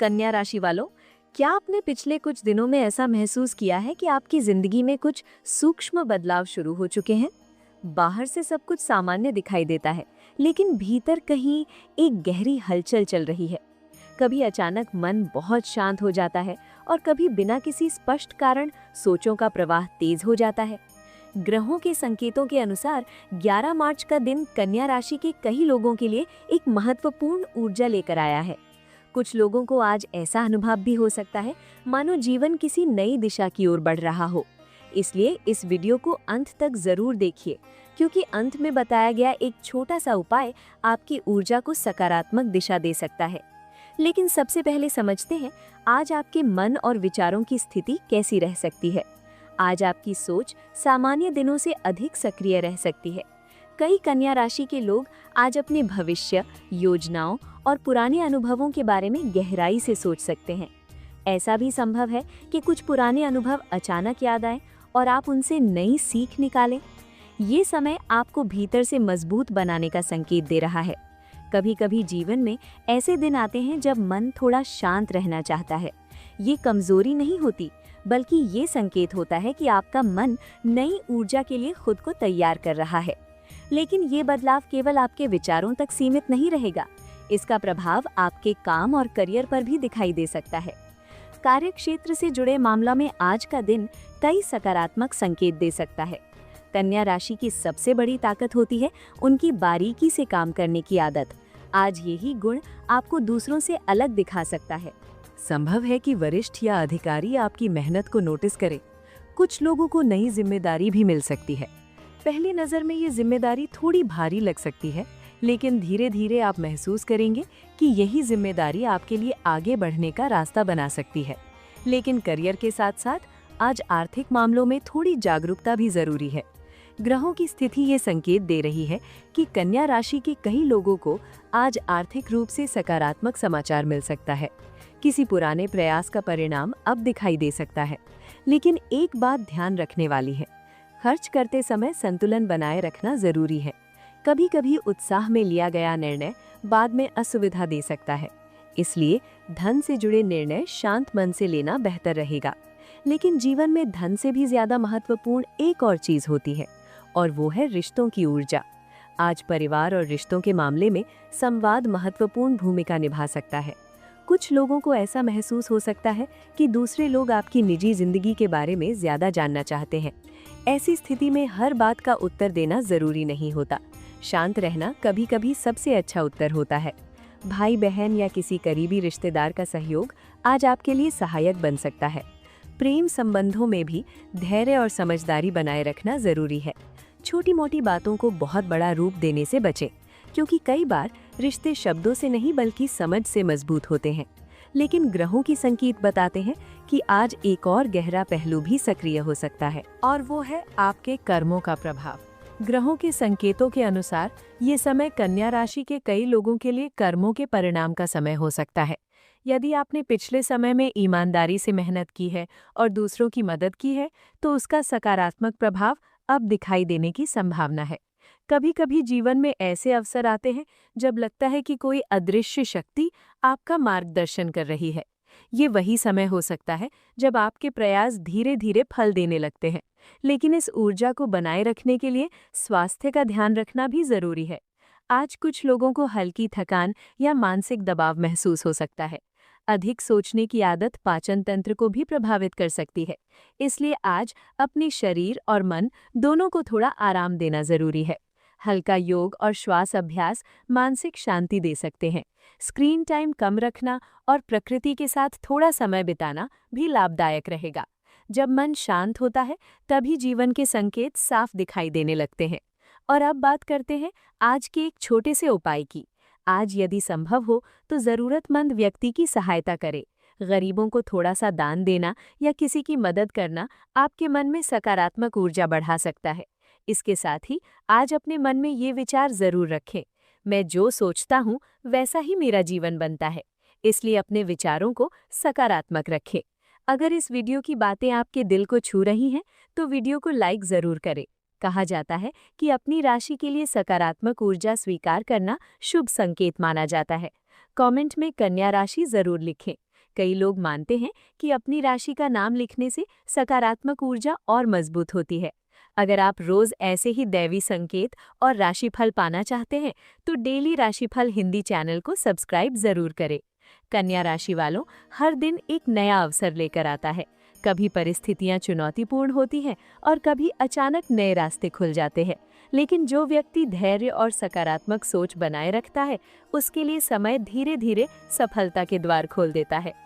कन्या राशि वालों, क्या आपने पिछले कुछ दिनों में ऐसा महसूस किया है कि आपकी जिंदगी में कुछ सूक्ष्म बदलाव शुरू हो चुके हैं? बाहर से सब कुछ सामान्य दिखाई देता है, लेकिन भीतर कहीं एक गहरी हलचल चल रही है। कभी अचानक मन बहुत शांत हो जाता है और कभी बिना किसी स्पष्ट कारण सोचों का प्रवाह तेज हो जाता है। ग्रहों के संकेतों के अनुसार 11 मार्च का दिन कन्या राशि के कई लोगों के लिए एक महत्वपूर्ण ऊर्जा लेकर आया है। कुछ लोगों को आज ऐसा अनुभव भी हो सकता है मानो जीवन किसी नई दिशा की ओर बढ़ रहा हो। इसलिए इस वीडियो को अंत तक जरूर देखिए, क्योंकि अंत में बताया गया एक छोटा सा उपाय आपकी ऊर्जा को सकारात्मक दिशा दे सकता है। लेकिन सबसे पहले समझते हैं आज आपके मन और विचारों की स्थिति कैसी रह सकती है। आज आपकी सोच सामान्य दिनों से अधिक सक्रिय रह सकती है। कई कन्या राशि के लोग आज अपने भविष्य, योजनाओं और पुराने अनुभवों के बारे में गहराई से सोच सकते हैं। ऐसा भी संभव है कि कुछ पुराने अनुभव अचानक याद आए और आप उनसे नई सीख निकालें। ये समय आपको भीतर से मजबूत बनाने का संकेत दे रहा है। कभी कभी जीवन में ऐसे दिन आते हैं जब मन थोड़ा शांत रहना चाहता है। ये कमजोरी नहीं होती, बल्कि ये संकेत होता है कि आपका मन नई ऊर्जा के लिए खुद को तैयार कर रहा है। लेकिन ये बदलाव केवल आपके विचारों तक सीमित नहीं रहेगा। इसका प्रभाव आपके काम और करियर पर भी दिखाई दे सकता है। कार्य क्षेत्र से जुड़े मामला में आज का दिन कई सकारात्मक संकेत दे सकता है। कन्या राशि की सबसे बड़ी ताकत होती है उनकी बारीकी से काम करने की आदत। आज यही गुण आपको दूसरों से अलग दिखा सकता है। संभव है कि वरिष्ठ या अधिकारी आपकी मेहनत को नोटिस करें। कुछ लोगों को नई जिम्मेदारी भी मिल सकती है। पहली नज़र में ये जिम्मेदारी थोड़ी भारी लग सकती है, लेकिन धीरे धीरे आप महसूस करेंगे कि यही जिम्मेदारी आपके लिए आगे बढ़ने का रास्ता बना सकती है। लेकिन करियर के साथ साथ आज आर्थिक मामलों में थोड़ी जागरूकता भी जरूरी है। ग्रहों की स्थिति ये संकेत दे रही है कि कन्या राशि के कई लोगों को आज आर्थिक रूप से सकारात्मक समाचार मिल सकता है। किसी पुराने प्रयास का परिणाम अब दिखाई दे सकता है। लेकिन एक बात ध्यान रखने वाली है, खर्च करते समय संतुलन बनाए रखना जरूरी है। कभी कभी उत्साह में लिया गया निर्णय बाद में असुविधा दे सकता है। इसलिए धन से जुड़े निर्णय शांत मन से लेना बेहतर रहेगा। लेकिन जीवन में धन से भी ज्यादा महत्वपूर्ण एक और चीज होती है, और वो है रिश्तों की ऊर्जा। आज परिवार और रिश्तों के मामले में संवाद महत्वपूर्ण भूमिका निभा सकता है। कुछ लोगों को ऐसा महसूस हो सकता है कि दूसरे लोग आपकी निजी जिंदगी के बारे में ज्यादा जानना चाहते हैं। ऐसी स्थिति में हर बात का उत्तर देना जरूरी नहीं होता। शांत रहना कभी कभी सबसे अच्छा उत्तर होता है। भाई बहन या किसी करीबी रिश्तेदार का सहयोग आज आपके लिए सहायक बन सकता है। प्रेम संबंधों में भी धैर्य और समझदारी बनाए रखना जरूरी है। छोटी मोटी बातों को बहुत बड़ा रूप देने से बचें, क्योंकि कई बार रिश्ते शब्दों से नहीं बल्कि समझ से मजबूत होते हैं। लेकिन ग्रहों की संकेत बताते हैं कि आज एक और गहरा पहलू भी सक्रिय हो सकता है, और वो है आपके कर्मों का प्रभाव। ग्रहों के संकेतों के अनुसार ये समय कन्या राशि के कई लोगों के लिए कर्मों के परिणाम का समय हो सकता है। यदि आपने पिछले समय में ईमानदारी से मेहनत की है और दूसरों की मदद की है, तो उसका सकारात्मक प्रभाव अब दिखाई देने की संभावना है। कभी कभी जीवन में ऐसे अवसर आते हैं जब लगता है कि कोई अदृश्य शक्ति आपका मार्गदर्शन कर रही है। ये वही समय हो सकता है जब आपके प्रयास धीरे धीरे फल देने लगते हैं। लेकिन इस ऊर्जा को बनाए रखने के लिए स्वास्थ्य का ध्यान रखना भी जरूरी है। आज कुछ लोगों को हल्की थकान या मानसिक दबाव महसूस हो सकता है। अधिक सोचने की आदत पाचन तंत्र को भी प्रभावित कर सकती है। इसलिए आज अपने शरीर और मन दोनों को थोड़ा आराम देना जरूरी है। हल्का योग और श्वास अभ्यास मानसिक शांति दे सकते हैं। स्क्रीन टाइम कम रखना और प्रकृति के साथ थोड़ा समय बिताना भी लाभदायक रहेगा। जब मन शांत होता है, तभी जीवन के संकेत साफ दिखाई देने लगते हैं। और अब बात करते हैं आज के एक छोटे से उपाय की। आज यदि संभव हो तो जरूरतमंद व्यक्ति की सहायता करें। गरीबों को थोड़ा सा दान देना या किसी की मदद करना आपके मन में सकारात्मक ऊर्जा बढ़ा सकता है। इसके साथ ही आज अपने मन में ये विचार जरूर रखें, मैं जो सोचता हूँ वैसा ही मेरा जीवन बनता है। इसलिए अपने विचारों को सकारात्मक रखें। अगर इस वीडियो की बातें आपके दिल को छू रही हैं, तो वीडियो को लाइक जरूर करें। कहा जाता है कि अपनी राशि के लिए सकारात्मक ऊर्जा स्वीकार करना शुभ संकेत माना जाता है। कमेंट में कन्या राशि जरूर लिखें। कई लोग मानते हैं कि अपनी राशि का नाम लिखने से सकारात्मक ऊर्जा और मजबूत होती है। अगर आप रोज ऐसे ही दैवी संकेत और राशिफल पाना चाहते हैं तो डेली राशिफल हिंदी चैनल को सब्सक्राइब जरूर करें। कन्या राशि वालों, हर दिन एक नया अवसर लेकर आता है। कभी परिस्थितियां चुनौतीपूर्ण होती हैं और कभी अचानक नए रास्ते खुल जाते हैं, लेकिन जो व्यक्ति धैर्य और सकारात्मक सोच बनाए रखता है उसके लिए समय धीरे धीरे सफलता के द्वार खोल देता है।